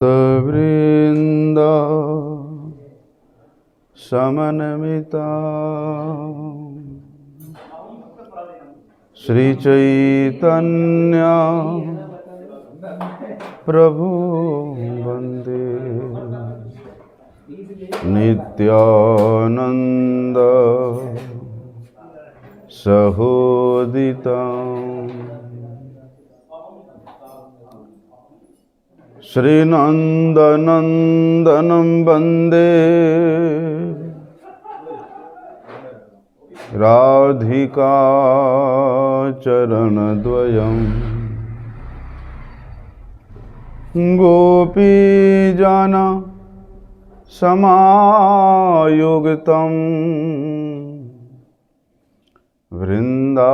वृंद समन्विता श्री चैतन्य प्रभु वंदे नित्यानंद सहोदितं श्रीनंदनंदनं वंदे राधिका चरणद्वयं गोपीजन समायुक्तं वृंदावनमनोहरम्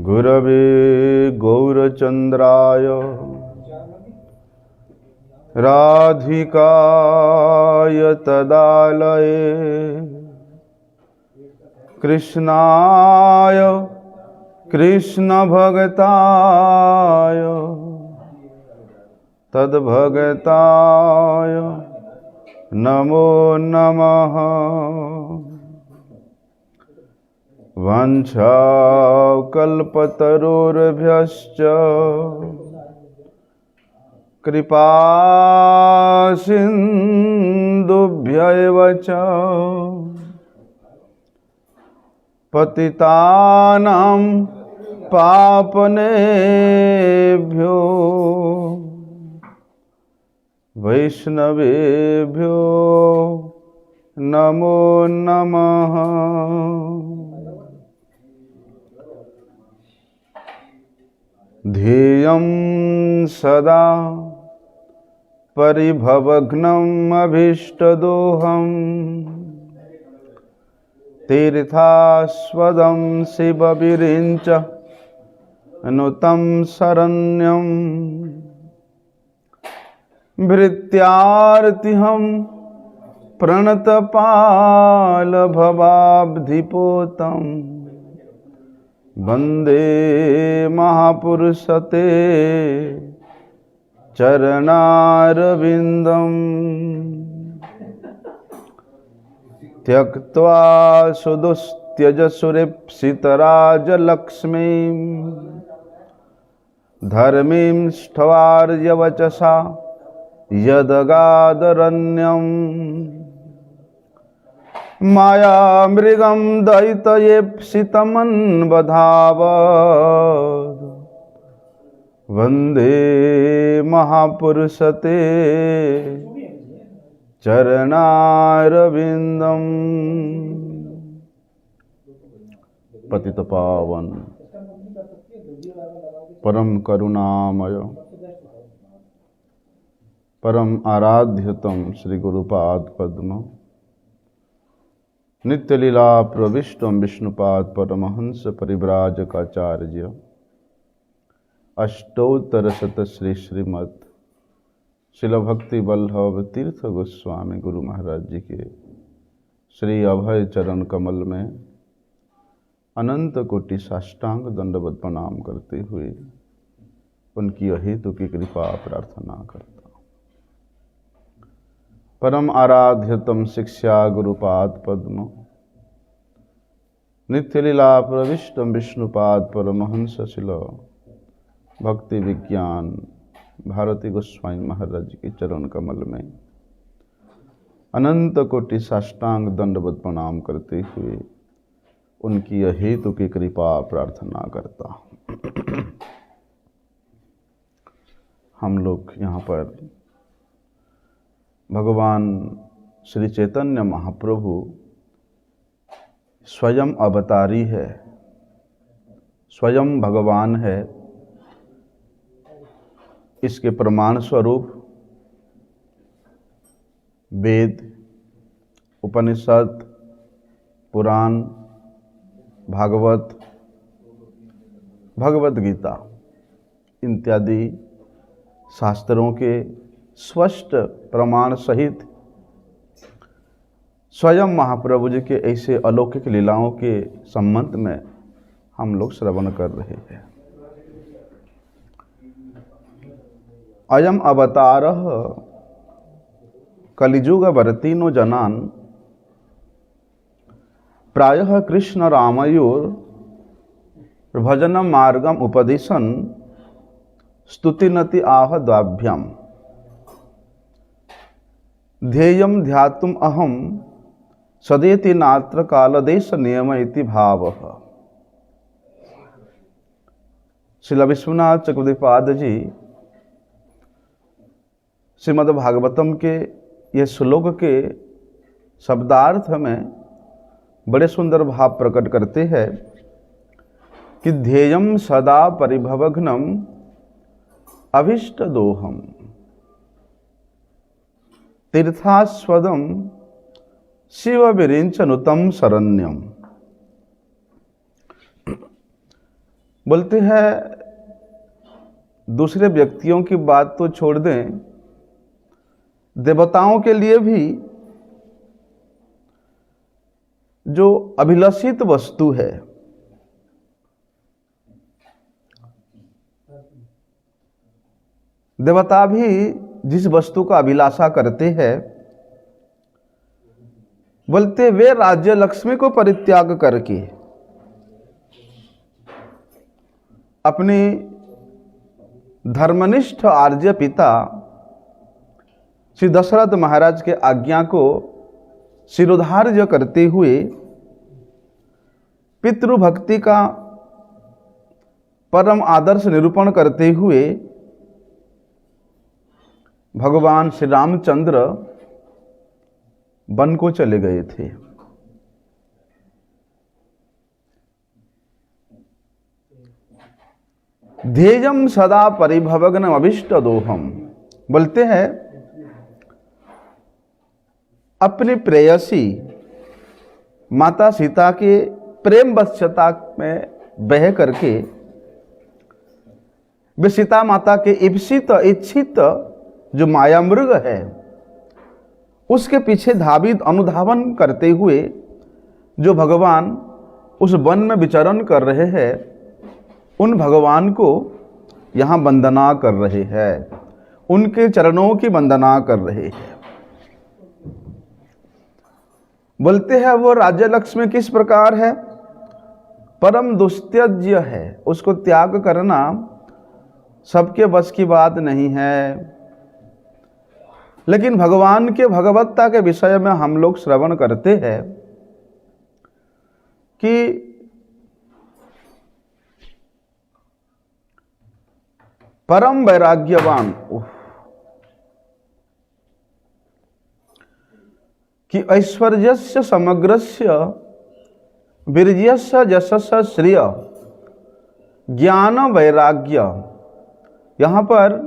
गुरवे गौरचंद्राय राधिकाय तदालये कृष्णाय कृष्णभक्ताय तद्भक्ताय नमो नमः। वाञ्छाकल्पतरुर्भ्यश्च कृपा सिन्धुभ्यैव च पतितानां पावनेभ्यो वैष्णवेभ्यो नमो नमः। ध्येयं सदा परिभवघ्नम् अभीष्टदोहम् तीर्थास्पदं शिवविरिञ्च नुतं शरण्यं भृत्यार्तिहं प्रणतपालभवाब्धिपोतं वंदे महापुरुषते चरणारविन्दम् त्यक्त्वा सुदुस्त्यजसुरेप्सितराजलक्ष्मीं धर्मींष्ठवार्यवचसा यदगादरण्यम् मायामृगं दयितयेप्सितमन्वधावत् वन्दे महापुरुषते चरणारविन्दम्। पतितपावन परम करुणामय परम आराध्यतम श्री गुरुपाद पद्म नित्य लीला प्रविष्टम विष्णुपाद परमहंस परिव्राजकाचार्य अष्टोत्तर शत श्री श्रीमद् शिल भक्ति वल्लभ तीर्थ गोस्वामी गुरु महाराज जी के श्री अभय चरण कमल में अनंत कोटि साष्टांग दंडवत प्रणाम करते हुए उनकी अहेतु की कृपा प्रार्थना करता। परम आराध्यतम शिक्षा गुरुपाद पद्म नित्य लीला प्रविष्टम विष्णुपाद परमहंस शिल भक्ति विज्ञान भारती गोस्वामी महाराज के चरण कमल में अनंत कोटि साष्टांग दंडवत प्रणाम करते हुए उनकी अहेतु की कृपा प्रार्थना करता। हम लोग यहाँ पर भगवान श्री चैतन्य महाप्रभु स्वयं अवतारी है, स्वयं भगवान है, इसके प्रमाण स्वरूप वेद, उपनिषद, पुराण, भागवत, भगवत गीता इत्यादि शास्त्रों के स्पष्ट प्रमाण सहित स्वयं महाप्रभु जी के ऐसे अलौकिक लीलाओं के संबंध में हम लोग श्रवण कर रहे हैं। अयम अवतारः कलिजुगवर्तिनो जनान् प्रायः कृष्ण रामयोर भजनम मार्गम उपदिशन स्तुतिनति आह द्वाभ्याम ध्येयम ध्यातुम अहम सदेति नात्र कालदेश नियम इति भावः। श्रील विश्वनाथ चक्रवर्तीपाद जी श्रीमद् भागवतम के ये श्लोक के शब्दार्थ में बड़े सुंदर भाव प्रकट करते हैं कि ध्येयम सदा परिभवघ्नम अभिष्ट दोहम तीर्थास्वदम शिव विरिंचनुतम शरण्यम। बोलते हैं दूसरे व्यक्तियों की बात तो छोड़ दें, देवताओं के लिए भी जो अभिलषित वस्तु है, देवता भी जिस वस्तु का अभिलाषा करते हैं, बोलते वे राज्य लक्ष्मी को परित्याग करके अपने धर्मनिष्ठ आर्य पिता श्री दशरथ महाराज के आज्ञा को शिरोधार्य करते हुए पितृभक्ति का परम आदर्श निरूपण करते हुए भगवान श्री रामचंद्र वन को चले गए थे। ध्येयम सदा परिभवग्न अभिष्ट दोहम। बोलते हैं अपनी प्रेयसी माता सीता के प्रेम वश्यता में बह करके वे सीता माता के इप्सित इच्छित जो माया मृग है उसके पीछे धावित अनुधावन करते हुए जो भगवान उस वन में विचरण कर रहे हैं, उन भगवान को यहाँ वंदना कर रहे हैं, उनके चरणों की वंदना कर रहे हैं। बोलते हैं वो राज्य लक्ष्मी किस प्रकार है, परम दुस्त्यज्य है, उसको त्याग करना सबके बस की बात नहीं है। लेकिन भगवान के भगवत्ता के विषय में हम लोग श्रवण करते हैं कि परम वैराग्यवान कि ऐश्वर्यस्य समग्रस्य वीर्यस्य यशस्य श्रिय ज्ञान वैराग्य, यहाँ पर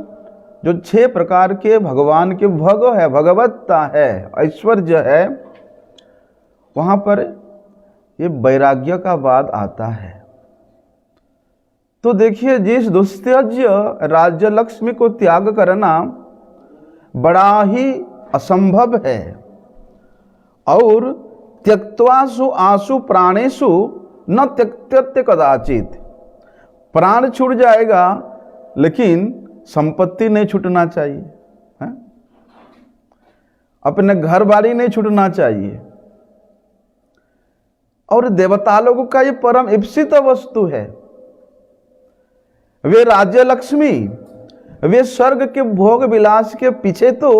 जो 6 प्रकार के भगवान के भग है, भगवत्ता है, ऐश्वर्य है, वहाँ पर ये वैराग्य का बात आता है। तो देखिए जिस दुस्त्यज्य राज्य लक्ष्मी को त्याग करना बड़ा ही असंभव है, और त्यक्त्वासु आसु प्राणेषु न त्यक्त्यत्य कदाचित, प्राण छूट जाएगा लेकिन संपत्ति नहीं छूटना चाहिए है? अपने घर बारी नहीं छूटना चाहिए। और देवता लोगों का ये परम इप्सित वस्तु है, वे राज्य लक्ष्मी, वे स्वर्ग के भोग विलास के पीछे तो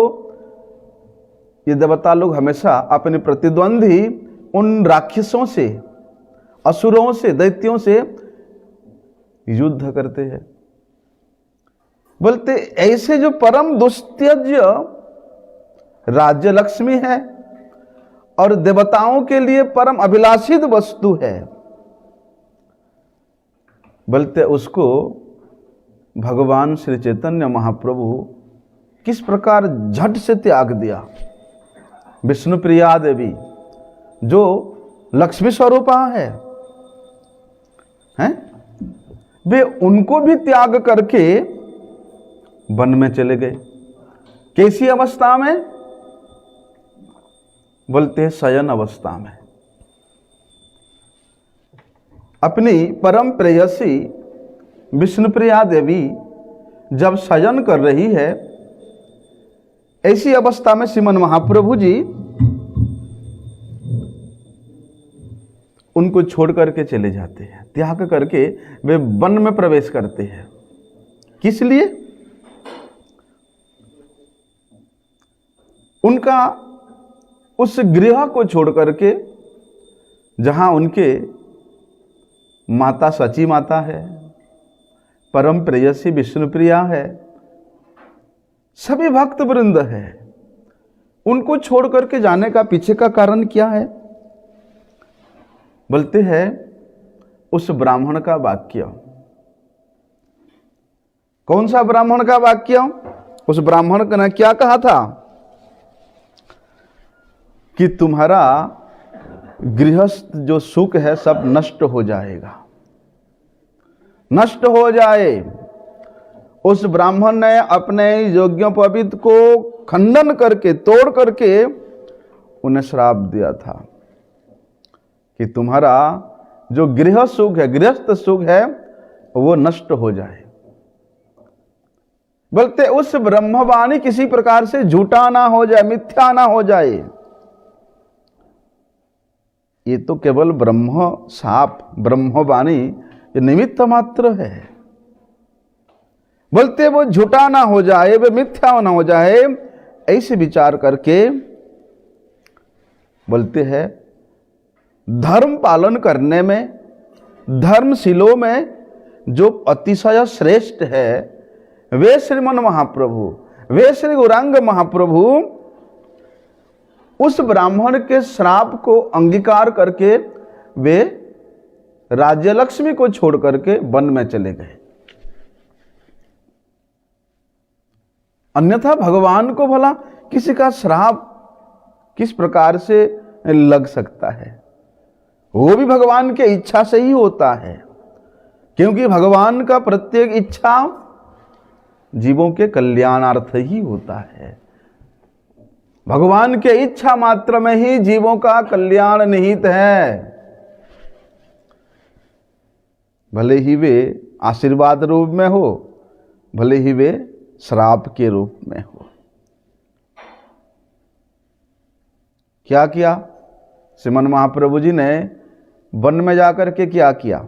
ये देवता लोग हमेशा अपने प्रतिद्वंदी उन राक्षसों से, असुरों से, दैत्यों से युद्ध करते हैं। बोलते ऐसे जो परम दुस्त्यज्य राज्य लक्ष्मी है और देवताओं के लिए परम अभिलाषित वस्तु है, बोलते उसको भगवान श्री चैतन्य महाप्रभु किस प्रकार झट से त्याग दिया। विष्णुप्रिया देवी जो लक्ष्मी स्वरूपा हैं, वे उनको भी त्याग करके वन में चले गए। कैसी अवस्था में? बोलते हैं शयन अवस्था में। अपनी परम प्रेयसी विष्णुप्रिया देवी जब शयन कर रही है, ऐसी अवस्था में श्रीमन महाप्रभु जी उनको छोड़ करके चले जाते हैं, त्याग करके वे वन में प्रवेश करते हैं। किस लिए? उनका उस गृह को छोड़ करके, जहां उनके माता सची माता है, परम प्रेयसी विष्णुप्रिया है, सभी भक्त वृंद है, उनको छोड़ करके जाने का पीछे का कारण क्या है? बोलते हैं उस ब्राह्मण का वाक्य। कौन सा ब्राह्मण का वाक्य? उस ब्राह्मण ने क्या कहा था कि तुम्हारा गृहस्थ जो सुख है सब नष्ट हो जाएगा, नष्ट हो जाए। उस ब्राह्मण ने अपने यज्ञोपवीत को खंडन करके, तोड़ करके उन्हें श्राप दिया था कि तुम्हारा जो गृह सुख है, गृहस्थ सुख है, वो नष्ट हो जाए। बोलते उस ब्रह्मवाणी किसी प्रकार से झूठा ना हो जाए, मिथ्या ना हो जाए। ये तो केवल ब्रह्म साप, ब्रह्मवाणी ये निमित्त मात्र है। बोलते वो झूठा ना हो जाए, वो मिथ्या ना हो जाए, ऐसे विचार करके बोलते हैं धर्म पालन करने में, धर्मशीलों में जो अतिशय श्रेष्ठ है वे श्रीमन महाप्रभु, वे श्री गौरांग महाप्रभु उस ब्राह्मण के श्राप को अंगीकार करके वे राज्य लक्ष्मी को छोड़ करके वन में चले गए। अन्यथा भगवान को भला किसी का श्राप किस प्रकार से लग सकता है? वो भी भगवान के इच्छा से ही होता है, क्योंकि भगवान का प्रत्येक इच्छा जीवों के कल्याणार्थ ही होता है। भगवान के इच्छा मात्र में ही जीवों का कल्याण निहित है। भले ही वे आशीर्वाद रूप में हो, भले ही वे श्राप के रूप में हो। क्या किया श्रीमन महाप्रभु जी ने? वन में जाकर के क्या किया?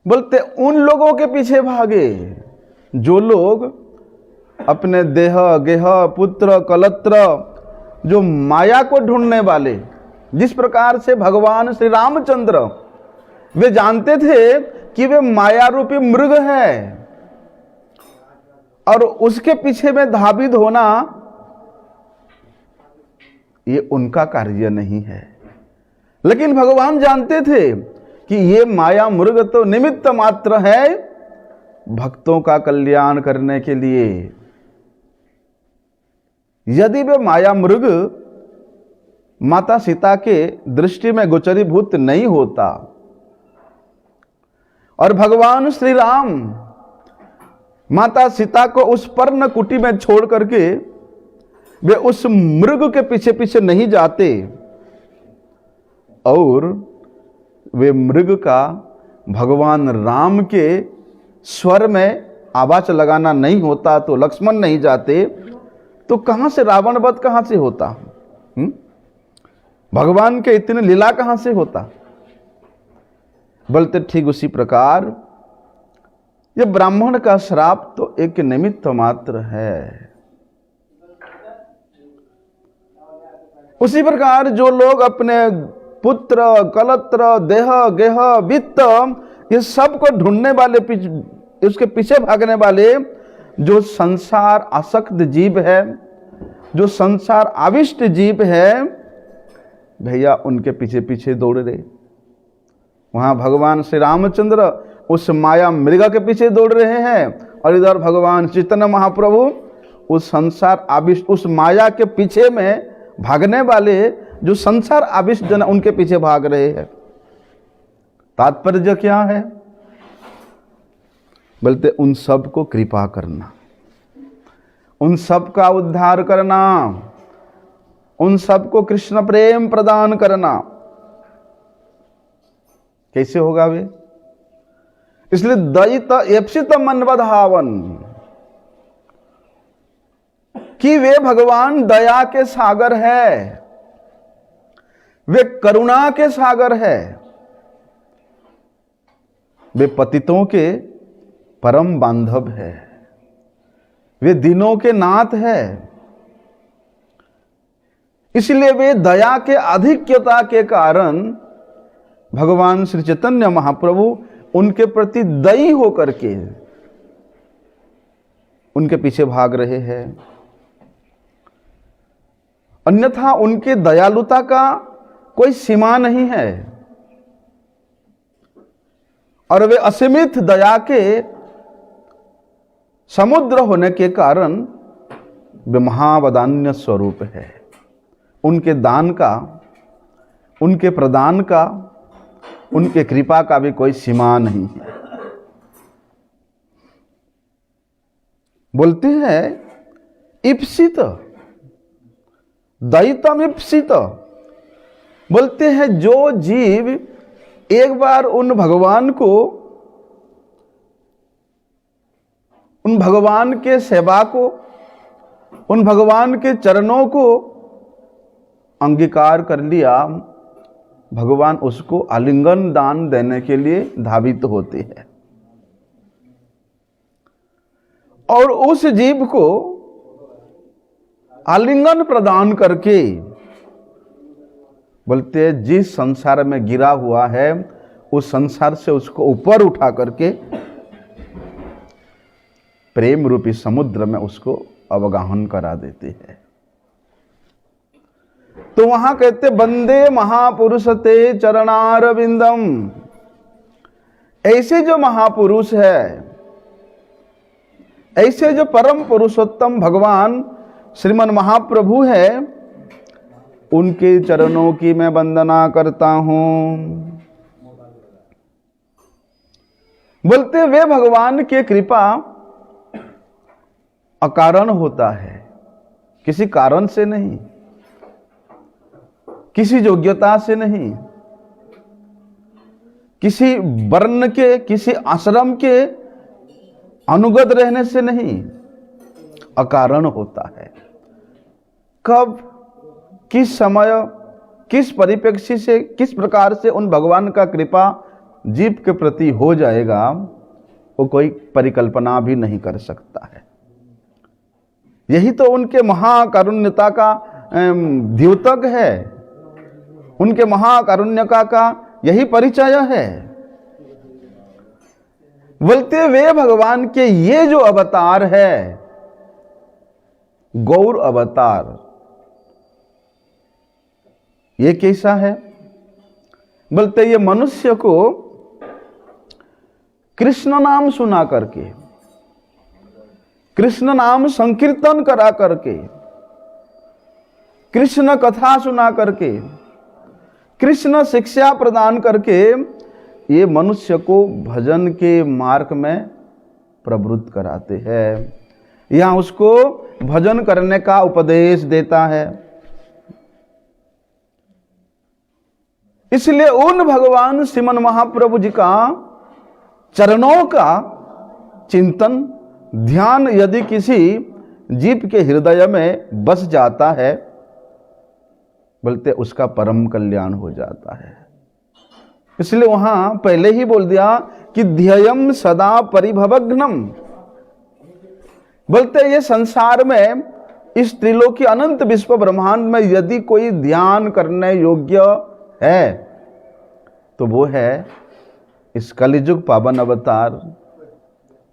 बोलते उन लोगों के पीछे भागे जो लोग अपने देह, गेह, पुत्र, कलत्र, जो माया को ढूंढने वाले, जिस प्रकार से भगवान श्री रामचंद्र वे जानते थे कि वे माया रूपी मृग है और उसके पीछे में धावित होना ये उनका कार्य नहीं है। लेकिन भगवान जानते थे कि ये माया मृग तो निमित्त मात्र है भक्तों का कल्याण करने के लिए। यदि वे माया मृग माता सीता के दृष्टि में गोचरीभूत नहीं होता और भगवान श्री राम माता सीता को उस पर्ण कुटी में छोड़ करके वे उस मृग के पीछे पीछे नहीं जाते और वे मृग का भगवान राम के स्वर में आवाज लगाना नहीं होता, तो लक्ष्मण नहीं जाते, तो कहां से रावण वध कहां से होता? भगवान के इतने लीला कहां से होता? बोलते ठीक उसी प्रकार ये ब्राह्मण का श्राप तो एक निमित्त मात्र है। उसी प्रकार जो लोग अपने पुत्र, कलत्र, देह, गेह, वित्त ये सब को ढूंढने वाले, उसके पीछे भागने वाले जो संसार आसक्त जीव है, जो संसार आविष्ट जीव है, भैया उनके पीछे पीछे दौड़ रहे। वहां भगवान श्री रामचंद्र उस माया मृगा के पीछे दौड़ रहे हैं और इधर भगवान चैतन्य महाप्रभु उस संसार आविष्ट, उस माया के पीछे में भागने वाले जो संसार आविष्ट जन उनके पीछे भाग रहे हैं। तात्पर्य क्या है? बोलते उन सब को कृपा करना, उन सब का उद्धार करना, उन सबको कृष्ण प्रेम प्रदान करना। कैसे होगा वे? इसलिए दयित एप्सित मनवधावन, कि वे भगवान दया के सागर है, वे करुणा के सागर है, वे पतितों के परम बांधव है, वे दीनों के नाथ है। इसलिए वे दया के आधिक्यता के कारण भगवान श्री चैतन्य महाप्रभु उनके प्रति दयी होकर के उनके पीछे भाग रहे हैं। अन्यथा उनके दयालुता का कोई सीमा नहीं है और वे असीमित दया के समुद्र होने के कारण वे महावदान्य स्वरूप है। उनके दान का, उनके प्रदान का, उनके कृपा का भी कोई सीमा नहीं है। बोलते हैं इप्सित, दयितम इप्सित, बोलते हैं जो जीव एक बार उन भगवान को, उन भगवान के सेवा को, उन भगवान के चरणों को अंगीकार कर लिया, भगवान उसको आलिंगन दान देने के लिए धावित होते हैं और उस जीव को आलिंगन प्रदान करके बोलते हैं जिस संसार में गिरा हुआ है उस संसार से उसको ऊपर उठा करके प्रेम रूपी समुद्र में उसको अवगाहन करा देते हैं। तो वहां कहते वंदे महापुरुष ते चरणारविंदम, ऐसे जो महापुरुष है, ऐसे जो परम पुरुषोत्तम भगवान श्रीमन महाप्रभु है, उनके चरणों की मैं वंदना करता हूं। बोलते वे भगवान के कृपा अकारण होता है, किसी कारण से नहीं, किसी योग्यता से नहीं, किसी वर्ण के, किसी आश्रम के अनुगत रहने से नहीं, अकारण होता है। कब, किस समय, किस परिप्रेक्ष्य से, किस प्रकार से उन भगवान का कृपा जीव के प्रति हो जाएगा, वो कोई परिकल्पना भी नहीं कर सकता है। यही तो उनके महाकारुण्यता का द्योतक है, उनके महाकारुण्यता का यही परिचय है। बोलते वे भगवान के ये जो अवतार है, गौर अवतार, ये कैसा है? बोलते ये मनुष्य को कृष्ण नाम सुना करके, कृष्ण नाम संकीर्तन करा करके, कृष्ण कथा सुना करके, कृष्ण शिक्षा प्रदान करके ये मनुष्य को भजन के मार्ग में प्रवृत्त कराते हैं, या उसको भजन करने का उपदेश देता है। इसलिए उन भगवान श्रीमन महाप्रभु जी का चरणों का चिंतन, ध्यान यदि किसी जीव के हृदय में बस जाता है, बोलते उसका परम कल्याण हो जाता है। इसलिए वहां पहले ही बोल दिया कि ध्येयम सदा परिभवघ्नम, बोलते ये संसार में, इस त्रिलोकी अनंत विश्व ब्रह्मांड में यदि कोई ध्यान करने योग्य है तो वो है इस कलिजुग पावन अवतार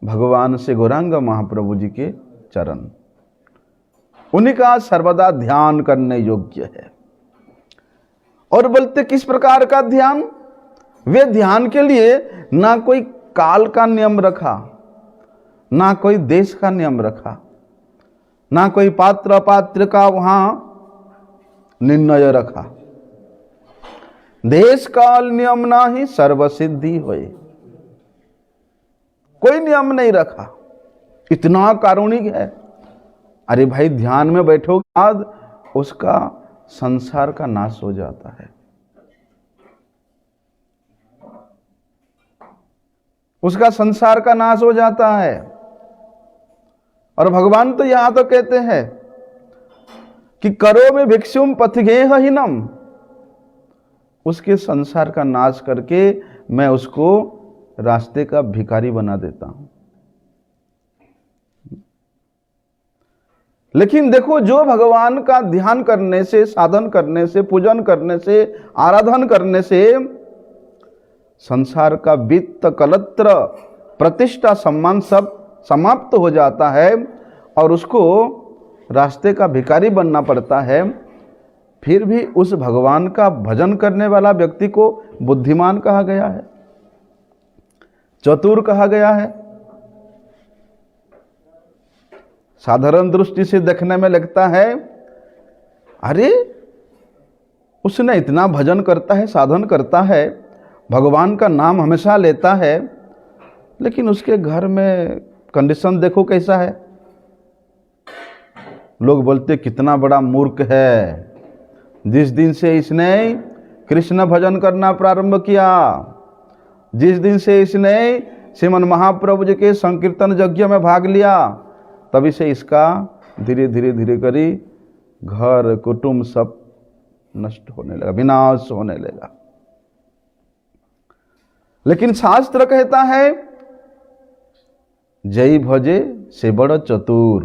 भगवान श्री गौरांग महाप्रभु जी के चरण, उन्हीं का सर्वदा ध्यान करने योग्य है। और बोलते किस प्रकार का ध्यान? वे ध्यान के लिए ना कोई काल का नियम रखा, ना कोई देश का नियम रखा, ना कोई पात्र अपात्र का वहां निर्णय रखा। देश काल नियम ना ही सर्वसिद्धि होए, कोई नियम नहीं रखा। इतना कारुणिक है। अरे भाई ध्यान में बैठो, बाद उसका संसार का नाश हो जाता है। उसका संसार का नाश हो जाता है। और भगवान तो यहां तो कहते हैं कि करो में भिक्षुम पथगेहहीनम, उसके संसार का नाश करके मैं उसको रास्ते का भिखारी बना देता हूं। लेकिन देखो, जो भगवान का ध्यान करने से, साधन करने से, पूजन करने से, आराधन करने से संसार का वित्त, कलत्र, प्रतिष्ठा, सम्मान सब समाप्त हो जाता है और उसको रास्ते का भिखारी बनना पड़ता है, फिर भी उस भगवान का भजन करने वाला व्यक्ति को बुद्धिमान कहा गया है, चतुर कहा गया है। साधारण दृष्टि से देखने में लगता है, अरे उसने इतना भजन करता है, साधन करता है, भगवान का नाम हमेशा लेता है, लेकिन उसके घर में कंडीशन देखो कैसा है। लोग बोलते कितना बड़ा मूर्ख है, जिस दिन से इसने कृष्ण भजन करना प्रारंभ किया, जिस दिन से इसने श्रीमन महाप्रभु जी के संकीर्तन यज्ञ में भाग लिया, तभी से इसका धीरे धीरे धीरे करी घर कुटुंब सब नष्ट होने लगा, विनाश होने लगा। लेकिन शास्त्र कहता है जय भजे से बड़ चतुर,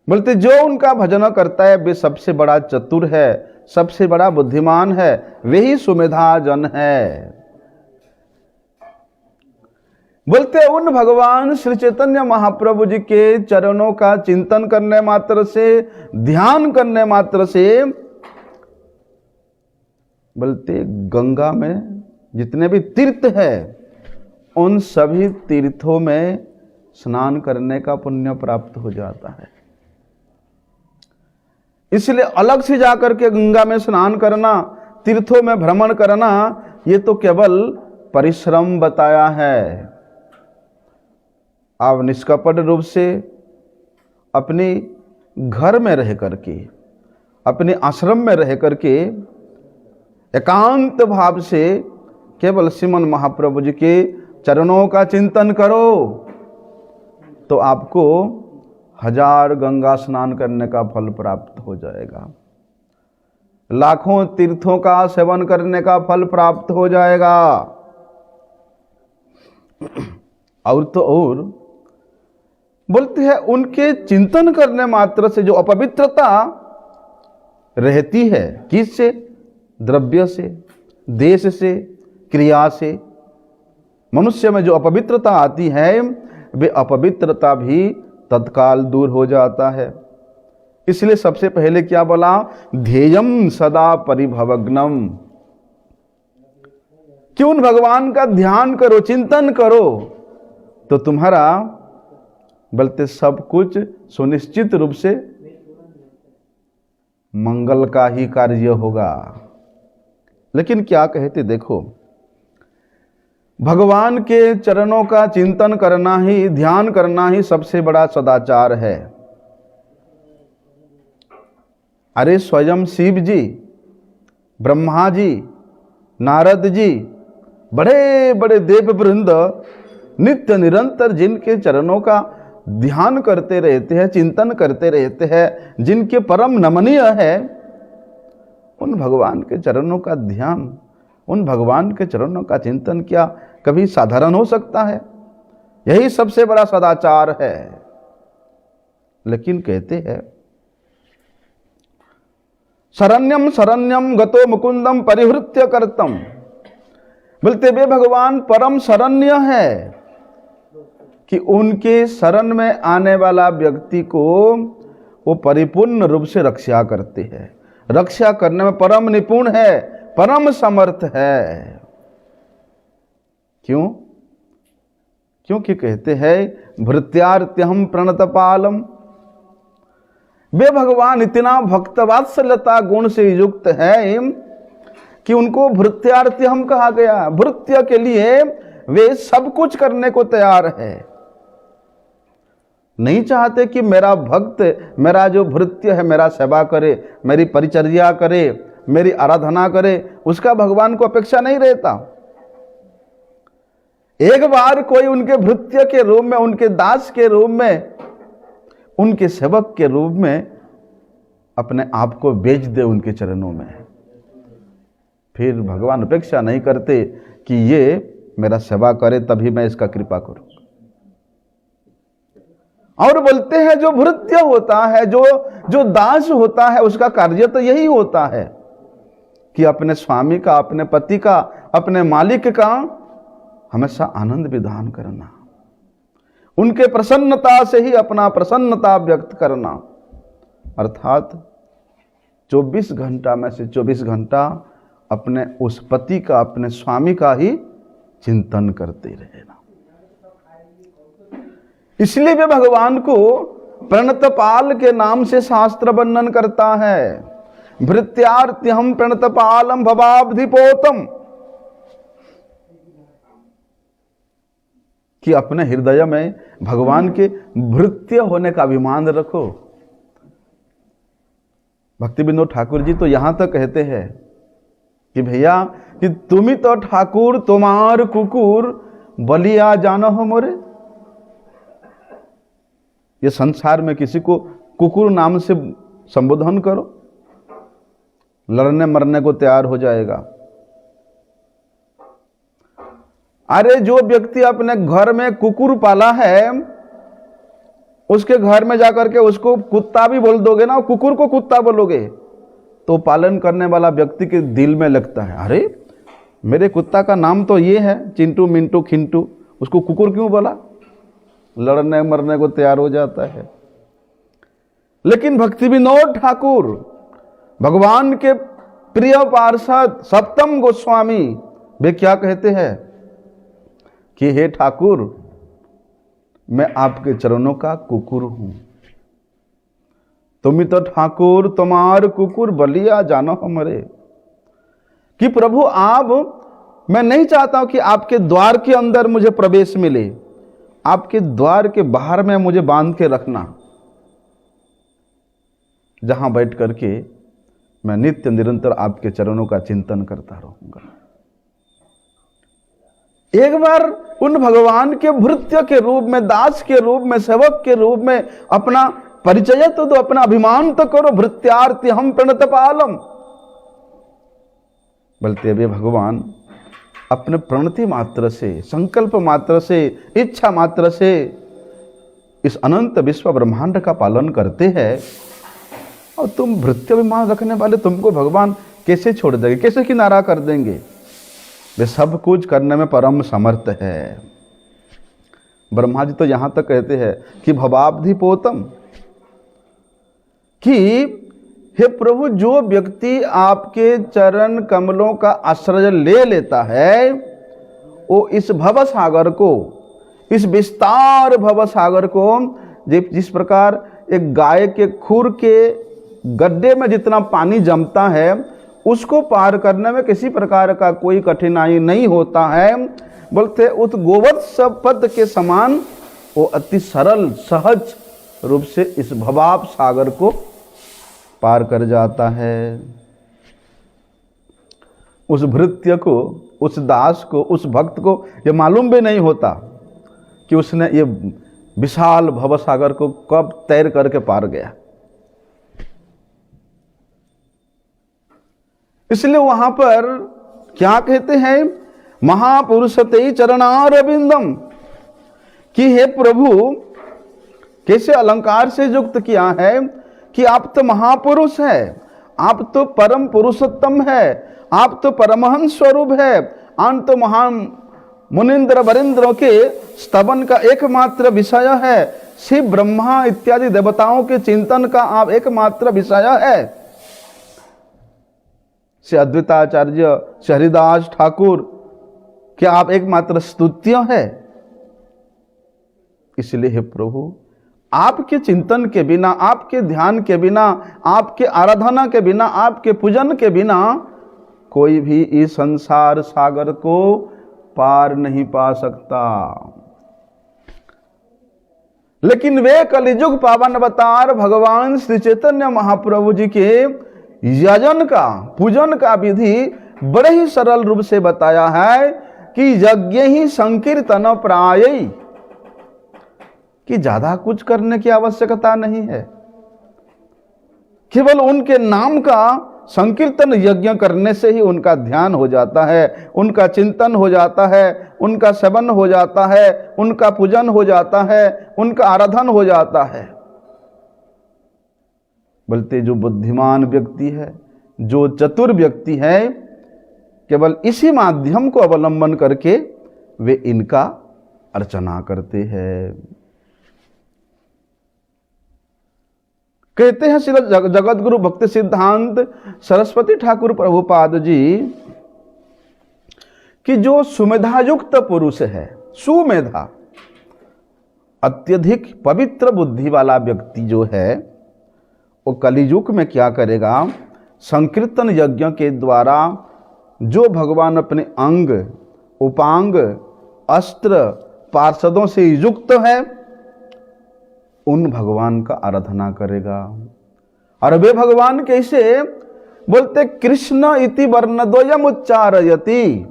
बोलते जो उनका भजन करता है वे सबसे बड़ा चतुर है, सबसे बड़ा बुद्धिमान है, वही सुमेधाजन है। बोलते उन भगवान श्री चैतन्य महाप्रभु जी के चरणों का चिंतन करने मात्र से, ध्यान करने मात्र से, बोलते गंगा में जितने भी तीर्थ है उन सभी तीर्थों में स्नान करने का पुण्य प्राप्त हो जाता है। इसलिए अलग से जाकर के गंगा में स्नान करना, तीर्थों में भ्रमण करना, ये तो केवल परिश्रम बताया है। आप निष्कपट रूप से अपने घर में रह करके, अपने आश्रम में रह करके एकांत भाव से केवल श्रीमन महाप्रभु जी के चरणों का चिंतन करो तो आपको 1000 गंगा स्नान करने का फल प्राप्त हो जाएगा, लाखों तीर्थों का सेवन करने का फल प्राप्त हो जाएगा। और तो और बोलते हैं उनके चिंतन करने मात्र से जो अपवित्रता रहती है, किससे? द्रव्य से, देश से, क्रिया से। मनुष्य में जो अपवित्रता आती है वे अपवित्रता भी तत्काल दूर हो जाता है। इसलिए सबसे पहले क्या बोला? ध्येयम सदा परिभवग्नम, कि उन भगवान का ध्यान करो, चिंतन करो तो तुम्हारा बल्कि सब कुछ सुनिश्चित रूप से मंगल का ही कार्य होगा। लेकिन क्या कहते देखो, भगवान के चरणों का चिंतन करना ही, ध्यान करना ही सबसे बड़ा सदाचार है। अरे स्वयं शिव जी, ब्रह्मा जी, नारद जी, बड़े बड़े देव वृंद नित्य निरंतर जिनके चरणों का ध्यान करते रहते हैं, चिंतन करते रहते हैं, जिनके परम नमनीय है, उन भगवान के चरणों का ध्यान, उन भगवान के चरणों का चिंतन क्या कभी साधारण हो सकता है? यही सबसे बड़ा सदाचार है। लेकिन कहते हैं शरण्यम शरण्यम गतो मुकुंदम परिहृत्य करतम, बोलते वे भगवान परम शरण्य है कि उनके शरण में आने वाला व्यक्ति को वो परिपूर्ण रूप से रक्षा करते हैं, रक्षा करने में परम निपुण है, परम समर्थ है। क्यों? क्योंकि कहते हैं भृत्यार्त्यहम प्रणतपालम, वे भगवान इतना भक्तवात्सल्यता गुण से युक्त है कि उनको भृत्यार्त्यहम कहा गया। भृत्य के लिए वे सब कुछ करने को तैयार है। नहीं चाहते कि मेरा भक्त, मेरा जो भृत्य है, मेरा सेवा करे, मेरी परिचर्या करे, मेरी आराधना करे, उसका भगवान को अपेक्षा नहीं रहता। एक बार कोई उनके भृत्य के रूप में, उनके दास के रूप में, उनके सेवक के रूप में अपने आप को बेच दे उनके चरणों में, फिर भगवान अपेक्षा नहीं करते कि ये मेरा सेवा करे तभी मैं इसका कृपा करूं। और बोलते हैं जो भृत्य होता है, जो दास होता है, उसका कार्य तो यही होता है कि अपने स्वामी का, अपने पति का, अपने मालिक का हमेशा आनंद विधान करना, उनके प्रसन्नता से ही अपना प्रसन्नता व्यक्त करना, अर्थात 24 घंटा में से 24 घंटा अपने उस पति का, अपने स्वामी का ही चिंतन करते रहना। इसलिए वे भगवान को प्रणतपाल के नाम से शास्त्र वर्णन करता है। भृत्यार्त्यहम प्रणतपालम भवाब्धिपोतम, कि अपने हृदय में भगवान के भृत्य होने का अभिमान रखो। भक्ति विनोद ठाकुर जी तो यहां तक कहते हैं कि भैया कि तुम ही तो ठाकुर, तुम्हार कुकुर बलिया जानो हो मोरे। ये संसार में किसी को कुकुर नाम से संबोधन करो, लड़ने मरने को तैयार हो जाएगा। अरे जो व्यक्ति अपने घर में कुकुर पाला है, उसके घर में जाकर के उसको कुत्ता भी बोल दोगे ना, कुकुर को कुत्ता बोलोगे, तो पालन करने वाला व्यक्ति के दिल में लगता है, अरे मेरे कुत्ता का नाम तो ये है, चिंटू मिंटू खिंटू, उसको कुकुर क्यों बोला? लड़ने मरने को तैयार हो जाता है। लेकिन भक्ति विनोद ठाकुर, भगवान के प्रिय पार्षद सप्तम गोस्वामी, वे क्या कहते हैं कि हे ठाकुर, मैं आपके चरणों का कुकुर हूं। तुम ही तो ठाकुर, तुम्हार कुकुर बलिया जानो हमरे। कि प्रभु आप, मैं नहीं चाहता हूं कि आपके द्वार के अंदर मुझे प्रवेश मिले, आपके द्वार के बाहर में मुझे बांध के रखना, जहां बैठ करके मैं नित्य निरंतर आपके चरणों का चिंतन करता रहूंगा। एक बार उन भगवान के भृत्य के रूप में, दास के रूप में, सेवक के रूप में अपना परिचय तो दो, अपना अभिमान तो करो। भृत्यार्ति हम प्रणतपालम, बोलते वे भगवान अपने प्रणति मात्र से, संकल्प मात्र से, इच्छा मात्र से इस अनंत विश्व ब्रह्मांड का पालन करते हैं, और तुम भृत्य अभिमान रखने वाले, तुमको भगवान कैसे छोड़ देंगे, कैसे किनारा कर देंगे? वे सब कुछ करने में परम समर्थ है। ब्रह्मा जी तो यहां तक कहते हैं कि भवाब्धि पोतम, कि हे प्रभु, जो व्यक्ति आपके चरण कमलों का आश्रय ले लेता है, वो इस भव सागर को, इस विस्तार भव सागर को, जिस प्रकार एक गाय के खुर के गड्ढे में जितना पानी जमता है, उसको पार करने में किसी प्रकार का कोई कठिनाई नहीं होता है। बोलते उस गोवत्स पद के समान वो अति सरल सहज रूप से इस भवाब सागर को पार कर जाता है। उस भृत्य को, उस दास को, उस भक्त को ये मालूम भी नहीं होता कि उसने ये विशाल भव सागर को कब तैर करके पार गया। इसलिए वहां पर क्या कहते हैं, महापुरुषते चरणारविंदम, कि हे प्रभु, कैसे अलंकार से युक्त किया है कि आप तो महापुरुष है, आप तो परम पुरुषोत्तम है, आप तो परमहंस स्वरूप है, आप तो महान मुनिंद्र वरिंद्रों के स्तवन का एकमात्र विषय है, शिव ब्रह्मा इत्यादि देवताओं के चिंतन का आप एकमात्र विषय है। श्री अद्वैताचार्य श्री हरिदास ठाकुर क्या आप एकमात्र स्तुत्य है? इसलिए हे प्रभु, आपके चिंतन के बिना, आपके ध्यान के बिना, आपके आराधना के बिना, आपके पूजन के बिना कोई भी इस संसार सागर को पार नहीं पा सकता। लेकिन वे कलिजुग पावन अवतार भगवान श्री चैतन्य महाप्रभु जी के यजन का, पूजन का विधि बड़े ही सरल रूप से बताया है, कि यज्ञ ही संकीर्तन प्राय, कि ज्यादा कुछ करने की आवश्यकता नहीं है, केवल उनके नाम का संकीर्तन यज्ञ करने से ही उनका ध्यान हो जाता है, उनका चिंतन हो जाता है, उनका सेवन हो जाता है, उनका पूजन हो जाता है, उनका आराधन हो जाता है। बोलते जो बुद्धिमान व्यक्ति है, जो चतुर व्यक्ति है, केवल इसी माध्यम को अवलंबन करके वे इनका अर्चना करते हैं। कहते हैं श्री जगत गुरु भक्ति सिद्धांत सरस्वती ठाकुर प्रभुपाद जी कि जो सुमेधायुक्त पुरुष है, सुमेधा अत्यधिक पवित्र बुद्धि वाला व्यक्ति जो है, वो कलियुग में क्या करेगा, संकीर्तन यज्ञ के द्वारा जो भगवान अपने अंग, उपांग, अस्त्र, पार्षदों से युक्त है, उन भगवान का आराधना करेगा। और वे भगवान कैसे बोलते, कृष्ण इति वर्णद्वयम् उच्चारयति।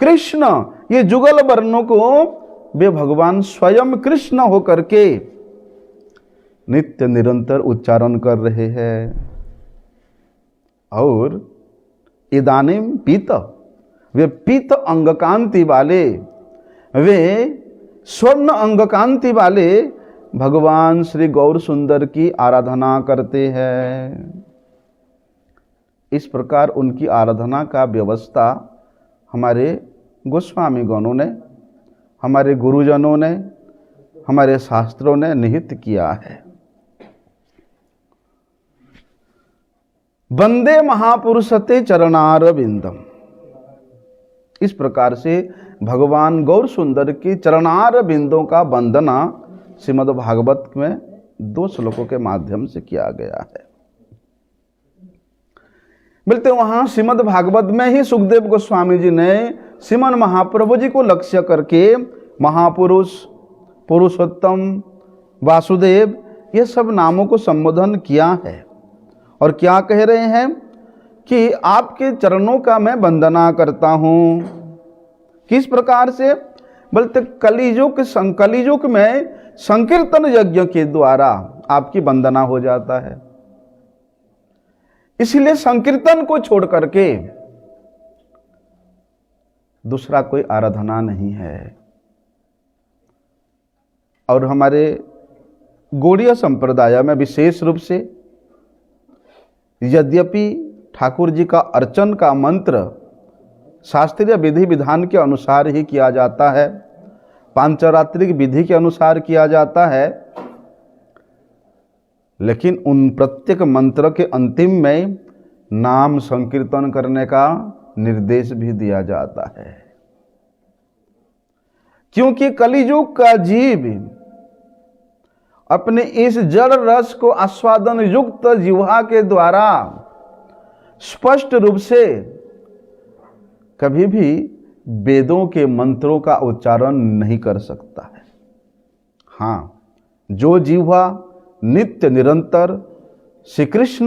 कृष्ण, ये जुगल वर्णों को वे भगवान स्वयं कृष्ण होकर के नित्य निरंतर उच्चारण कर रहे हैं। और इदानीम पीत, वे पीत अंग कांति वाले, वे स्वर्ण अंग कांति वाले भगवान श्री गौर सुंदर की आराधना करते हैं। इस प्रकार उनकी आराधना का व्यवस्था हमारे गोस्वामी गणों ने, हमारे गुरुजनों ने, हमारे शास्त्रों ने निहित किया है। वंदे महापुरुषते चरणारविंदम, इस प्रकार से भगवान गौर सुंदर की चरणारविंदों का वंदना श्रीमद् भागवत में 2 श्लोकों के माध्यम से किया गया है। बोलते वहां श्रीमद् भागवत में ही सुखदेव गोस्वामी जी ने श्रीमन महाप्रभु जी को लक्ष्य करके महापुरुष, पुरुषोत्तम, वासुदेव, ये सब नामों को संबोधन किया है। और क्या कह रहे हैं कि आपके चरणों का मैं वंदना करता हूं। किस प्रकार से, बोलते कलियुग में संकीर्तन यज्ञ के द्वारा आपकी वंदना हो जाता है। इसलिए संकीर्तन को छोड़ करके दूसरा कोई आराधना नहीं है। और हमारे गौड़ीय संप्रदाय में विशेष रूप से यद्यपि ठाकुर जी का अर्चन का मंत्र शास्त्रीय विधि विधान के अनुसार ही किया जाता है, पांचरात्रिक विधि के अनुसार किया जाता है, लेकिन उन प्रत्येक मंत्र के अंतिम में नाम संकीर्तन करने का निर्देश भी दिया जाता है। क्योंकि कलियुग का जीव अपने इस जड़ रस को आस्वादन युक्त जिह्वा के द्वारा स्पष्ट रूप से कभी भी वेदों के मंत्रों का उच्चारण नहीं कर सकता है। हाँ, जो जिह्वा नित्य निरंतर श्री कृष्ण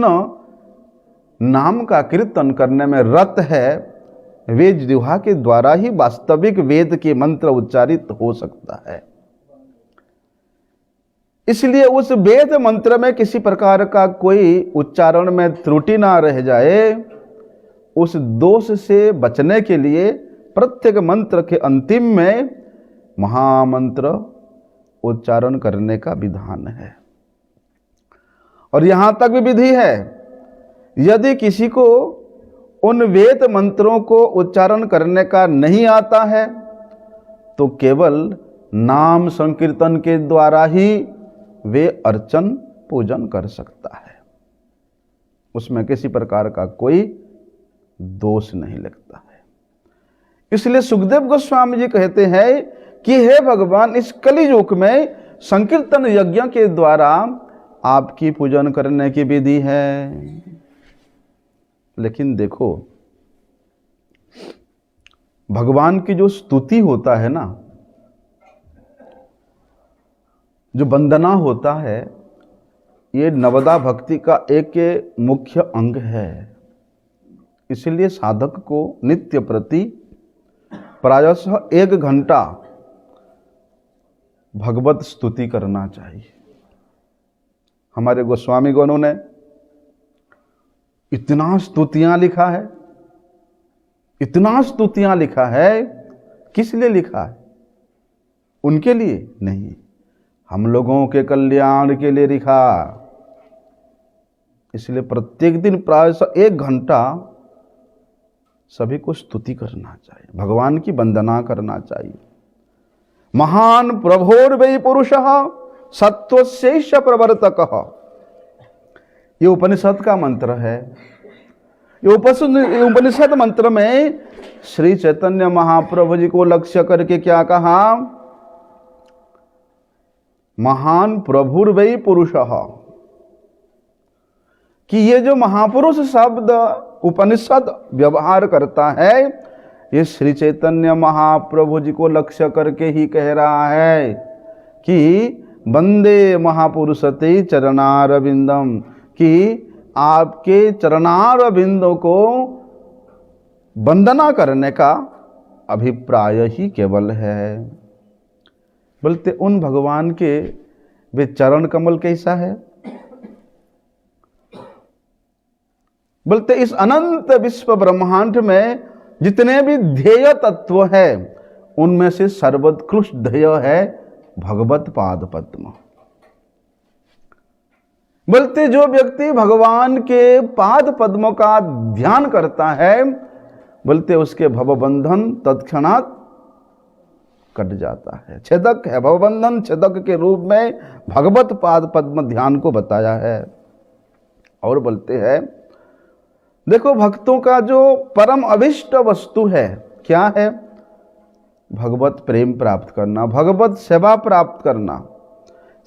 नाम का कीर्तन करने में रत है, वे जिह्वा के द्वारा ही वास्तविक वेद के मंत्र उच्चारित हो सकता है। इसलिए उस वेद मंत्र में किसी प्रकार का कोई उच्चारण में त्रुटि ना रह जाए, उस दोष से बचने के लिए प्रत्येक मंत्र के अंतिम में महामंत्र उच्चारण करने का विधान है। और यहां तक भी विधि है, यदि किसी को उन वेद मंत्रों को उच्चारण करने का नहीं आता है तो केवल नाम संकीर्तन के द्वारा ही वे अर्चन पूजन कर सकता है। उसमें किसी प्रकार का कोई दोष नहीं लगता है। इसलिए सुखदेव गोस्वामी जी कहते हैं कि हे भगवान, इस कलियुग में संकीर्तन यज्ञ के द्वारा आपकी पूजन करने की विधि है। लेकिन देखो, भगवान की जो स्तुति होता है ना, जो वंदना होता है, ये नवदा भक्ति का एक मुख्य अंग है। इसलिए साधक को नित्य प्रति प्रायशः 1 घंटा भगवत स्तुति करना चाहिए। हमारे गोस्वामी गणों ने इतना स्तुतियां लिखा है, इतना स्तुतियां लिखा है। किस लिए लिखा है? उनके लिए नहीं, हम लोगों के कल्याण के लिए लिखा। इसलिए प्रत्येक दिन प्रायः 1 घंटा सभी को स्तुति करना चाहिए, भगवान की वंदना करना चाहिए। महान प्रभोर्वै पुरुषः सत्वस्यैष प्रवर्तकः, ये उपनिषद का मंत्र है। ये उपनिषद मंत्र में श्री चैतन्य महाप्रभु जी को लक्ष्य करके क्या कहा? महान प्रभुर्वै पुरुषः, कि ये जो महापुरुष शब्द उपनिषद व्यवहार करता है, ये श्री चैतन्य महाप्रभु जी को लक्ष्य करके ही कह रहा है कि वंदे महापुरुषते चरणारविंदम, कि आपके चरणारविंदों को वंदना करने का अभिप्राय ही केवल है। बोलते उन भगवान के वे चरण कमल कैसा है? बोलते इस अनंत विश्व ब्रह्मांड में जितने भी ध्येय तत्व है, उनमें से सर्वोत्कृष्ट ध्येय है भगवत पाद पद्म। बोलते जो व्यक्ति भगवान के पाद पद्मों का ध्यान करता है, बोलते उसके भवबंधन तत्क्षणात कट जाता है। छेदक है, भवबंधन छेदक के रूप में भगवत पाद पद्म ध्यान को बताया है। और बोलते हैं देखो, भक्तों का जो परम अभिष्ट वस्तु है क्या है? भगवत प्रेम प्राप्त करना, भगवत सेवा प्राप्त करना।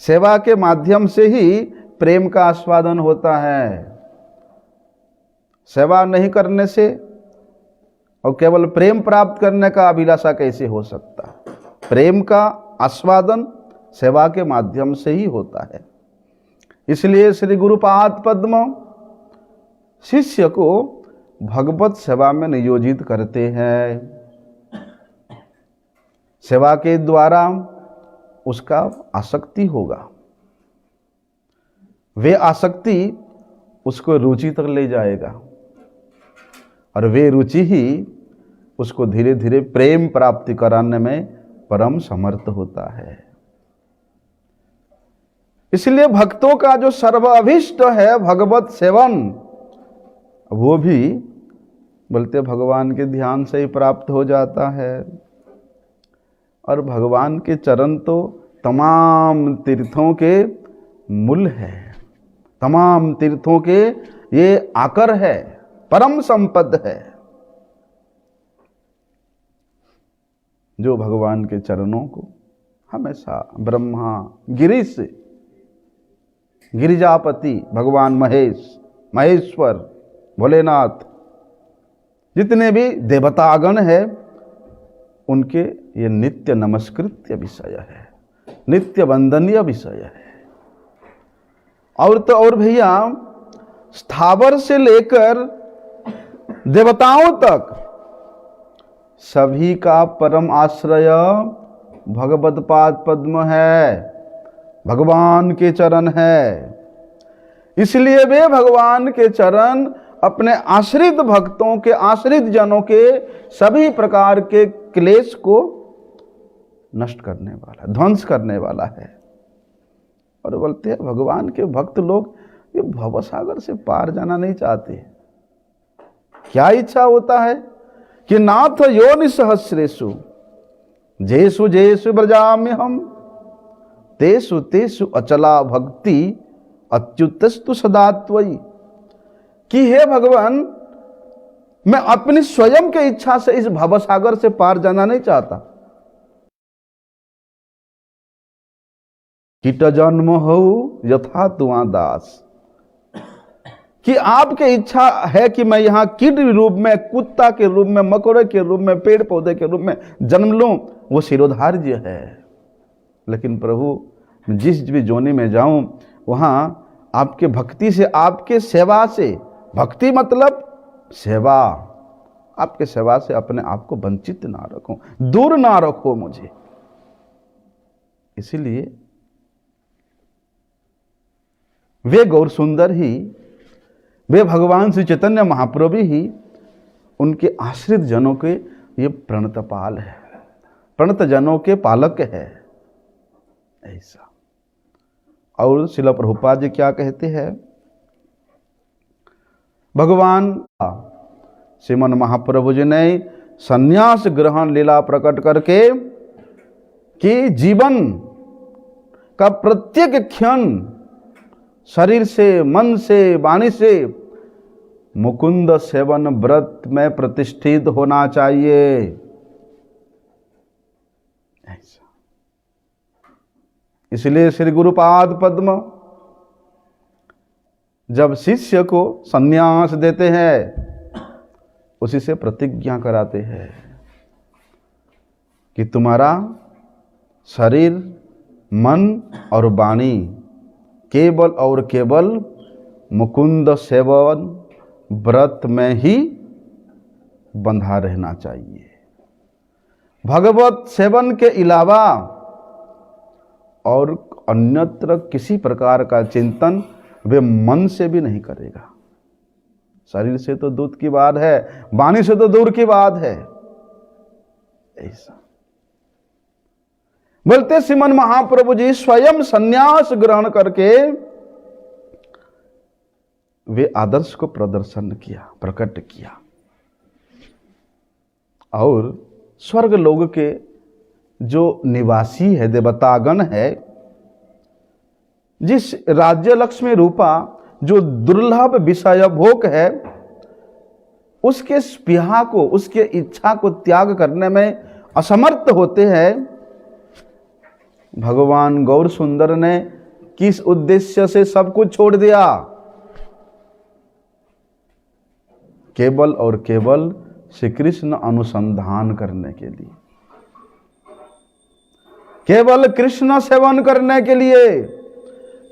सेवा के माध्यम से ही प्रेम का आस्वादन होता है। सेवा नहीं करने से और केवल प्रेम प्राप्त करने का अभिलाषा कैसे हो सकता है? प्रेम का आस्वादन सेवा के माध्यम से ही होता है। इसलिए श्री गुरुपाद पद्म शिष्य को भगवत सेवा में नियोजित करते हैं। सेवा के द्वारा उसका आसक्ति होगा, वे आसक्ति उसको रुचि तक ले जाएगा, और वे रुचि ही उसको धीरे धीरे प्रेम प्राप्ति कराने में परम समर्थ होता है। इसलिए भक्तों का जो सर्वाभिष्ट है भगवत सेवन, वो भी बोलते भगवान के ध्यान से ही प्राप्त हो जाता है। और भगवान के चरण तो तमाम तीर्थों के मूल है, तमाम तीर्थों के ये आकर है, परम संपद है। जो भगवान के चरणों को हमेशा ब्रह्मा, गिरीश, गिरिजापति, भगवान महेश, महेश्वर, भोलेनाथ, जितने भी देवतागण है, उनके ये नित्य नमस्कृत्य विषय है, नित्य वंदनीय विषय है। और तो और भैया, स्थावर से लेकर देवताओं तक सभी का परम आश्रय भगवत पाद पद्म है, भगवान के चरण है। इसलिए वे भगवान के चरण अपने आश्रित भक्तों के, आश्रित जनों के सभी प्रकार के क्लेश को नष्ट करने वाला, ध्वंस करने वाला है। और बोलते हैं भगवान के भक्त लोग ये भवसागर से पार जाना नहीं चाहते। क्या इच्छा होता है कि नाथ योनि सहस्रेषु जेसु जेसु ब्रजाम्य हम तेसु तेसु अचला भक्ति अच्युतस्तु सदा त्वयि, कि हे भगवान, मैं अपनी स्वयं के इच्छा से इस भवसागर से पार जाना नहीं चाहता। कीट जन्म हो यथा तुआ दास, कि आपके इच्छा है कि मैं यहां कीट रूप में, कुत्ता के रूप में, मकोड़े के रूप में, पेड़ पौधे के रूप में जन्म लूं, वो शिरोधार्य है। लेकिन प्रभु, जिस भी जोनी में जाऊं वहां आपके भक्ति से, आपके सेवा से, भक्ति मतलब सेवा, आपके सेवा से अपने आप को वंचित ना रखो, दूर ना रखो मुझे। इसीलिए वे गौर सुंदर ही, वे भगवान श्री चैतन्य महाप्रभु ही उनके आश्रित जनों के ये प्रणतपाल है, प्रणत जनों के पालक है, ऐसा। और श्रील प्रभुपाद जी क्या कहते हैं, भगवान श्रीमन महाप्रभु जी ने संन्यास ग्रहण लीला प्रकट करके कि जीवन का प्रत्येक क्षण शरीर से, मन से, वाणी से मुकुंद सेवन व्रत में प्रतिष्ठित होना चाहिए, ऐसा। इसलिए श्री गुरुपाद पद्म जब शिष्य को संन्यास देते हैं, उसी से प्रतिज्ञा कराते हैं कि तुम्हारा शरीर, मन और वाणी केवल और केवल मुकुंद सेवन व्रत में ही बंधा रहना चाहिए। भगवत सेवन के अलावा और अन्यत्र किसी प्रकार का चिंतन वे मन से भी नहीं करेगा। शरीर से तो दूर की बात है, वाणी से तो दूर की बात है, ऐसा बोलते श्रीमन महाप्रभु जी स्वयं संन्यास ग्रहण करके वे आदर्श को प्रदर्शन किया, प्रकट किया। और स्वर्ग लोक के जो निवासी है, देवतागण है, जिस राज्य लक्ष्मी रूपा जो दुर्लभ विषय भोग है, उसके स्पृहा को, उसके इच्छा को त्याग करने में असमर्थ होते हैं। भगवान गौर सुंदर ने किस उद्देश्य से सब कुछ छोड़ दिया? केवल और केवल श्री कृष्ण अनुसंधान करने के लिए, केवल कृष्ण सेवन करने के लिए,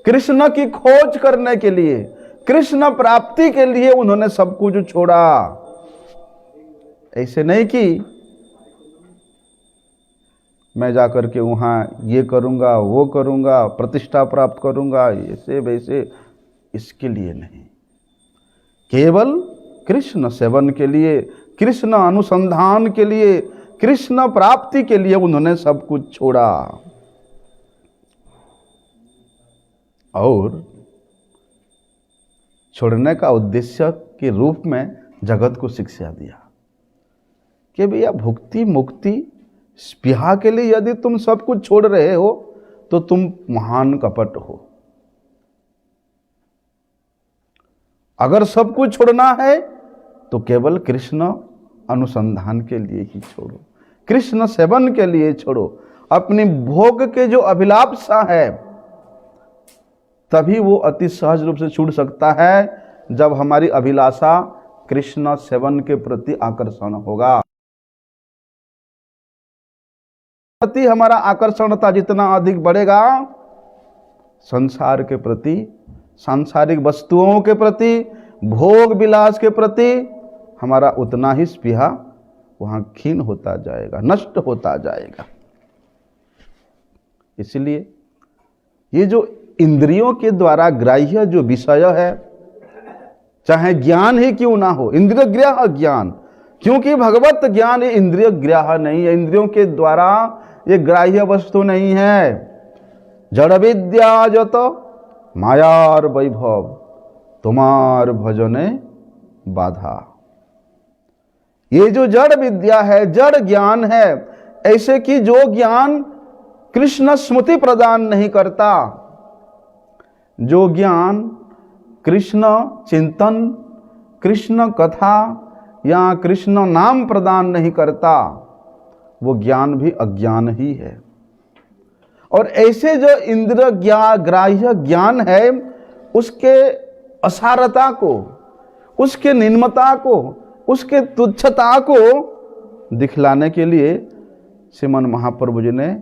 कृष्ण की खोज करने के लिए, कृष्ण प्राप्ति के लिए उन्होंने सब कुछ छोड़ा। ऐसे नहीं कि मैं जाकर के वहां ये करूंगा, वो करूंगा, प्रतिष्ठा प्राप्त करूंगा, ऐसे वैसे, इसके लिए नहीं। केवल कृष्ण सेवन के लिए, कृष्ण अनुसंधान के लिए, कृष्ण प्राप्ति के लिए उन्होंने सब कुछ छोड़ा। और छोड़ने का उद्देश्य के रूप में जगत को शिक्षा दिया कि भैया भुक्ति मुक्ति स्पृहा के लिए यदि तुम सब कुछ छोड़ रहे हो तो तुम महान कपट हो। अगर सब कुछ छोड़ना है तो केवल कृष्ण अनुसंधान के लिए ही छोड़ो, कृष्ण सेवन के लिए छोड़ो। अपनी भोग के जो अभिलाषा है, तभी वो अति सहज रूप से छूट सकता है जब हमारी अभिलाषा कृष्ण सेवन के प्रति आकर्षण होगा। प्रति हमारा आकर्षणता जितना अधिक बढ़ेगा, संसार के प्रति, सांसारिक वस्तुओं के प्रति, भोग विलास के प्रति हमारा उतना ही स्पृहा वहां क्षीण होता जाएगा, नष्ट होता जाएगा। इसलिए ये जो इंद्रियों के द्वारा ग्राह्य जो विषय है, चाहे ज्ञान ही क्यों ना हो, इंद्रिय ग्राह्य ज्ञान, क्योंकि भगवत ज्ञान ये इंद्रिय ग्राह्य नहीं है, इंद्रियों के द्वारा ये ग्राह्य वस्तु नहीं है। जड़ विद्या जत मायार वैभव तुम्हार भजने बाधा। ये जो जड़ विद्या है, जड़ ज्ञान है, ऐसे कि जो ज्ञान कृष्ण स्मृति प्रदान नहीं करता, जो ज्ञान कृष्ण चिंतन, कृष्ण कथा या कृष्ण नाम प्रदान नहीं करता, वो ज्ञान भी अज्ञान ही है। और ऐसे जो इंद्रिय ग्राह्य ज्ञान है, उसके असारता को, उसके निम्नता को, उसके तुच्छता को दिखलाने के लिए श्रीमन महाप्रभु जी ने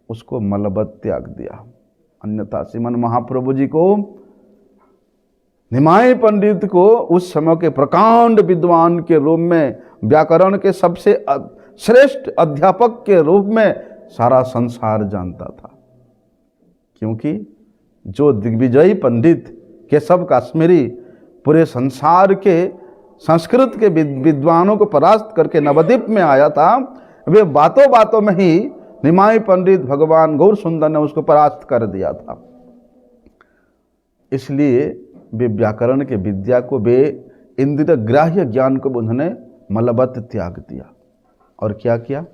उसको मलबत त्याग दिया। अन्यथा श्रीमन महाप्रभु जी को निमाई पंडित को उस समय के प्रकांड विद्वान के रूप में, व्याकरण के सबसे श्रेष्ठ अध्यापक के रूप में सारा संसार जानता था। क्योंकि जो दिग्विजयी पंडित केशव काश्मीरी पूरे संसार के संस्कृत के विद्वानों को परास्त करके नवद्वीप में आया था, वे बातों बातों में ही निमाई पंडित भगवान गौर सुंदर ने उसको परास्त कर दिया था। इसलिए वे व्याकरण के विद्या को, वे इंद्रिय ग्राह्य ज्ञान को उन्होंने मलबत त्याग दिया। और क्या किया?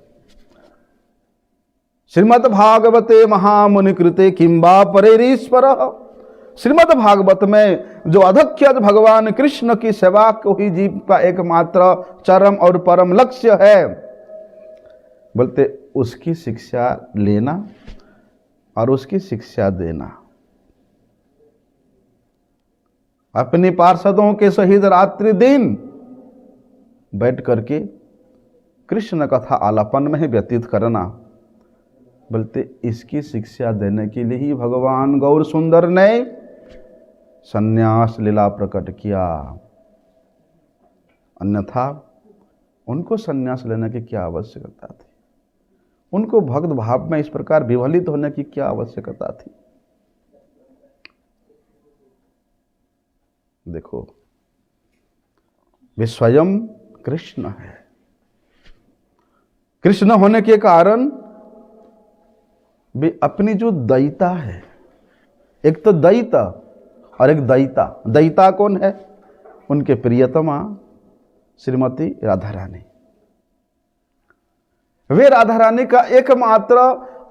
श्रीमद् भागवते महामुनि कृते किंबा परेरीश्वर। श्रीमद् भागवत में जो अधख्यत भगवान कृष्ण की सेवा को ही जीव का एकमात्र चरम और परम लक्ष्य है, बोलते उसकी शिक्षा लेना और उसकी शिक्षा देना। अपने पार्षदों के सहित रात्रि दिन बैठ करके कृष्ण कथा आलापन में ही व्यतीत करना, बोलते इसकी शिक्षा देने के लिए ही भगवान गौर सुंदर ने संन्यास लीला प्रकट किया। अन्यथा उनको संन्यास लेने की क्या आवश्यकता थी? उनको भक्त भाव में इस प्रकार विवलित होने की क्या आवश्यकता थी? देखो, वे स्वयं कृष्ण है। कृष्ण होने के कारण वे अपनी जो दयिता है, एक तो दयिता और एक दयिता। दयिता कौन है? उनके प्रियतमा श्रीमती राधा रानी। वे राधा रानी का एकमात्र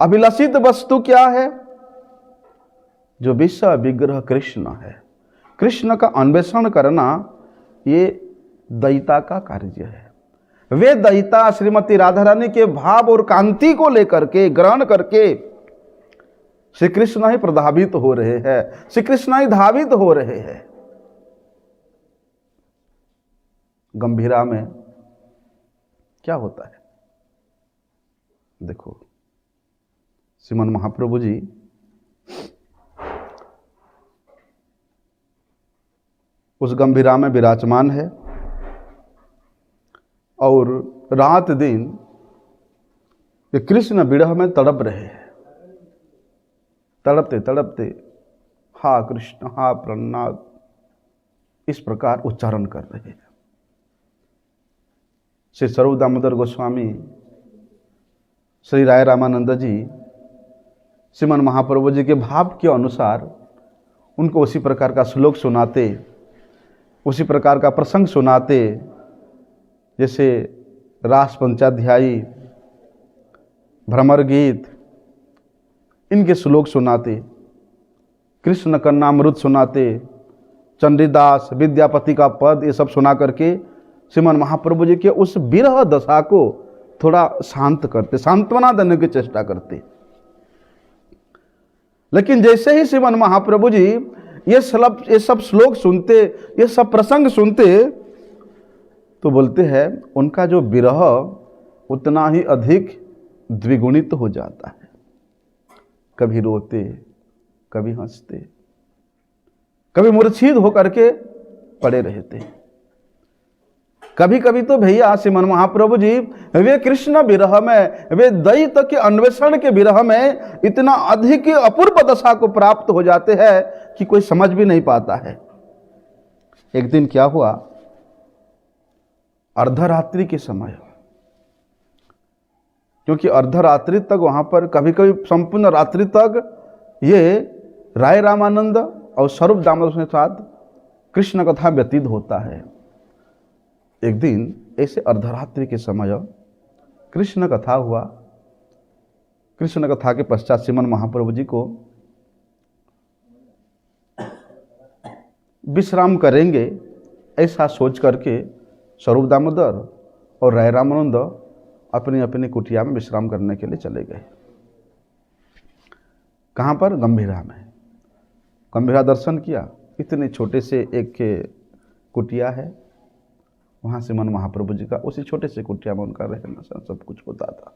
अभिलषित वस्तु क्या है? जो विश्व विग्रह कृष्ण है। कृष्ण का अन्वेषण करना ये दयिता का कार्य है। वे दयिता श्रीमती राधा रानी के भाव और कांति को लेकर के, ग्रहण करके श्री कृष्ण ही प्रधावित हो रहे हैं, श्री कृष्ण ही धावित हो रहे हैं। गंभीरा में क्या होता है? देखो, श्रीमन महाप्रभु जी उस गंभीरा में विराजमान है और रात दिन ये कृष्ण विरह में तड़प रहे हैं। तड़पते तड़पते हा कृष्ण हा प्रणाद इस प्रकार उच्चारण कर रहे हैं। श्री स्वरूप दामोदर गोस्वामी, श्री राय रामानंद जी श्रीमन महाप्रभु जी के भाव के अनुसार उनको उसी प्रकार का श्लोक सुनाते, उसी प्रकार का प्रसंग सुनाते, जैसे रास पंचाध्यायी, भ्रमर गीत, इनके श्लोक सुनाते, कृष्ण कन्नामृत सुनाते, चंडीदास, विद्यापति का पद, ये सब सुना करके श्रीमन महाप्रभु जी के उस विरह दशा को थोड़ा शांत करते, सांत्वना देने की चेष्टा करते। लेकिन जैसे ही श्रीमन महाप्रभु जी ये सब श्लोक सुनते, ये सब प्रसंग सुनते, तो बोलते हैं उनका जो विरह उतना ही अधिक द्विगुणित हो जाता है। कभी रोते, कभी हंसते, कभी मूर्छित होकर के पड़े रहते। कभी कभी तो भैया श्रीमन महाप्रभु जी वे कृष्ण विरह में, वे दैत के अन्वेषण के विरह में इतना अधिक अपूर्व दशा को प्राप्त हो जाते हैं कि कोई समझ भी नहीं पाता है। एक दिन क्या हुआ, अर्धरात्रि के समय, क्योंकि अर्धरात्रि तक वहां पर, कभी कभी संपूर्ण रात्रि तक ये राय रामानंद और स्वरूप दामोदर के साथ कृष्ण कथा व्यतीत होता है। एक दिन ऐसे अर्धरात्रि के समय कृष्ण कथा हुआ। कृष्ण कथा के पश्चात श्रीमन महाप्रभु जी को विश्राम करेंगे ऐसा सोच करके स्वरूप दामोदर और राय रामानंद अपनी अपनी कुटिया में विश्राम करने के लिए चले गए। कहाँ पर? गंभीरा में। गंभीरा दर्शन किया, इतने छोटे से एक कुटिया है, वहाँ श्रीमन महाप्रभु जी का उसी छोटे से कुटिया में उनका रहना सब कुछ होता था।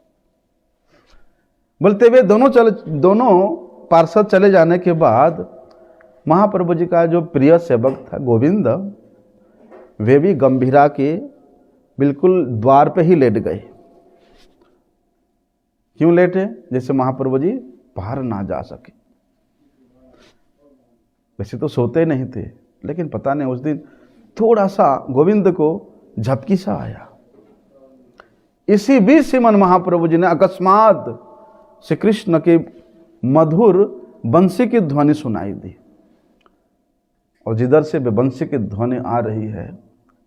बोलते हुए दोनों पार्षद चले जाने के बाद महाप्रभु जी का जो प्रिय सेवक था गोविंद, वे भी गंभीरा के बिल्कुल द्वार पे ही लेट गए। क्यों लेटे? जैसे महाप्रभु जी बाहर ना जा सके। वैसे तो सोते नहीं थे, लेकिन पता नहीं उस दिन थोड़ा सा गोविंद को झपकी सा आया। इसी बीच श्रीमन महाप्रभु जी ने अकस्मात श्री कृष्ण के मधुर बंसी की ध्वनि सुनाई दी, और जिधर से वे बंसी की ध्वनि आ रही है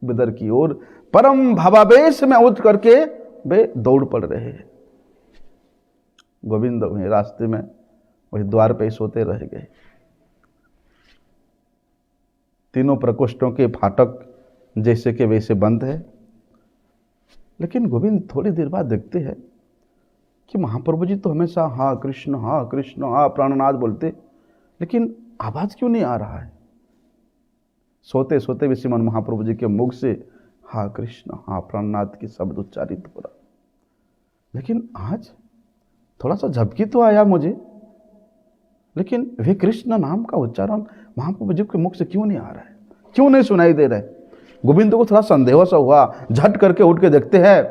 बिदर की ओर, परम भावावेश में उठ करके वे दौड़ पड़ रहे हैं। गोविंद वहीं रास्ते में वही द्वार पे सोते रह गए। तीनों प्रकोष्ठों के फाटक जैसे के वैसे बंद है, लेकिन गोविंद थोड़ी देर बाद देखते हैं कि महाप्रभु जी तो हमेशा हा कृष्ण हा प्राणनाथ बोलते, लेकिन आवाज क्यों नहीं आ रहा है? सोते सोते भी श्रीमन महाप्रभु जी के मुख से हा कृष्ण हा प्राणनाथ की शब्द उच्चारित हो रहा, लेकिन आज थोड़ा सा झपकी तो आया मुझे, लेकिन वे कृष्ण नाम का उच्चारण महाप्रभु जी के मुख से क्यों नहीं आ रहा है, क्यों नहीं सुनाई दे रहा है? गोविंद को थोड़ा संदेह सा हुआ। झट करके उठ के देखते हैं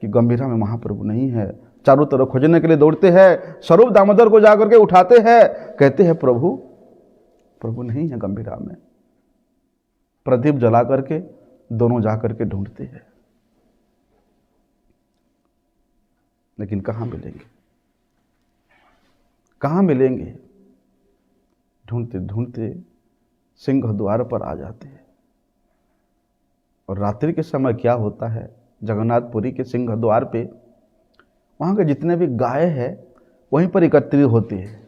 कि गंभीरा में महाप्रभु नहीं है। चारों तरफ खोजने के लिए दौड़ते हैं, स्वरूप दामोदर को जाकर के उठाते हैं, कहते हैं प्रभु प्रभु नहीं है गंभीरा में। प्रदीप जला करके दोनों जाकर के ढूंढते हैं, लेकिन कहां मिलेंगे, कहां मिलेंगे? ढूंढते ढूंढते सिंह द्वार पर आ जाते हैं। और रात्रि के समय क्या होता है, जगन्नाथपुरी के सिंह द्वार पे वहां के जितने भी गाय हैं वहीं पर एकत्रित होते हैं।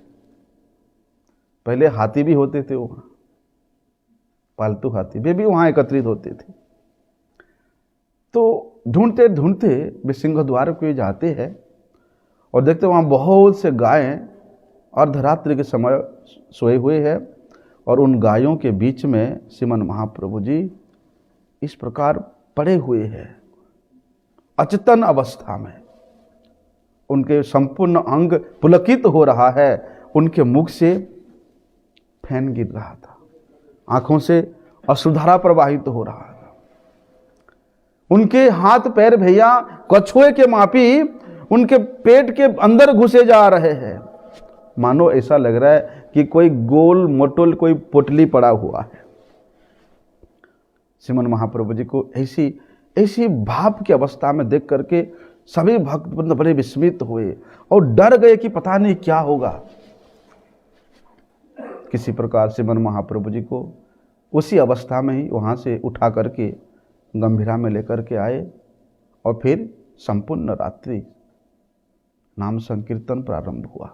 पहले हाथी भी होते थे वहां, पालतू हाथी, वे भी वहां एकत्रित होते थे। तो ढूंढते ढूंढते वे सिंह द्वार पे जाते हैं और देखते वहां बहुत से गाय अर्धरात्रि के समय सोए हुए हैं, और उन गायों के बीच में श्रीमन महाप्रभु जी इस प्रकार पड़े हुए हैं अचेतन अवस्था में। उनके संपूर्ण अंग पुलकित हो रहा है, उनके मुख से फैन गिर रहा था, आंखों से अश्रुधारा प्रवाहित हो रहा था। उनके हाथ पैर भैया कछुए के मापी उनके पेट के अंदर घुसे जा रहे हैं, मानो ऐसा लग रहा है कि कोई गोल मोटोल कोई पोटली पड़ा हुआ है। श्रीमन महाप्रभु जी को ऐसी ऐसी भाव की अवस्था में देख करके सभी भक्त बड़े विस्मित हुए और डर गए कि पता नहीं क्या होगा। किसी प्रकार श्रीमन महाप्रभु जी को उसी अवस्था में ही वहां से उठा करके गंभीरा में लेकर के आए, और फिर संपूर्ण रात्रि नाम संकीर्तन प्रारंभ हुआ।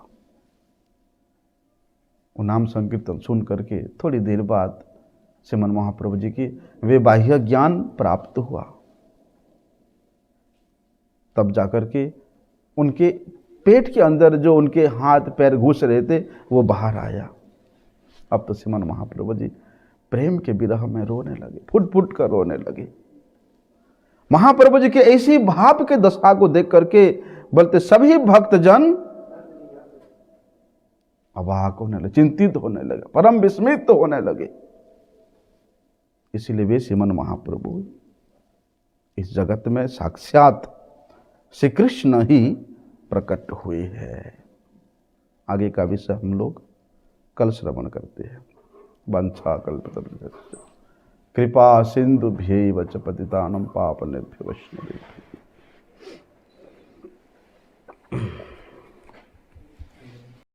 वो नाम संकीर्तन सुन करके थोड़ी देर बाद श्रीमन महाप्रभु जी की वे बाह्य ज्ञान प्राप्त हुआ। तब जाकर के उनके पेट के अंदर जो उनके हाथ पैर घुस रहे थे वो बाहर आया। अब तो श्रीमन महाप्रभु जी प्रेम के विरह में रोने लगे, फुट फुट कर रोने लगे। महाप्रभु जी के ऐसी भाव के दशा को देख करके बोलते सभी भक्तजन अवाक होने लगे, चिंतित होने लगे, परम विस्मित होने लगे। इसीलिए वे श्रीमन महाप्रभु इस जगत में साक्षात श्री कृष्ण ही प्रकट हुए हैं। आगे का विषय हम लोग कल श्रवण करते हैं। वंशा कल्पतरुभ्यश्च कृपा सिंधुभ्यैव च पतितानां पावनेभ्यो वैष्णवेभ्यो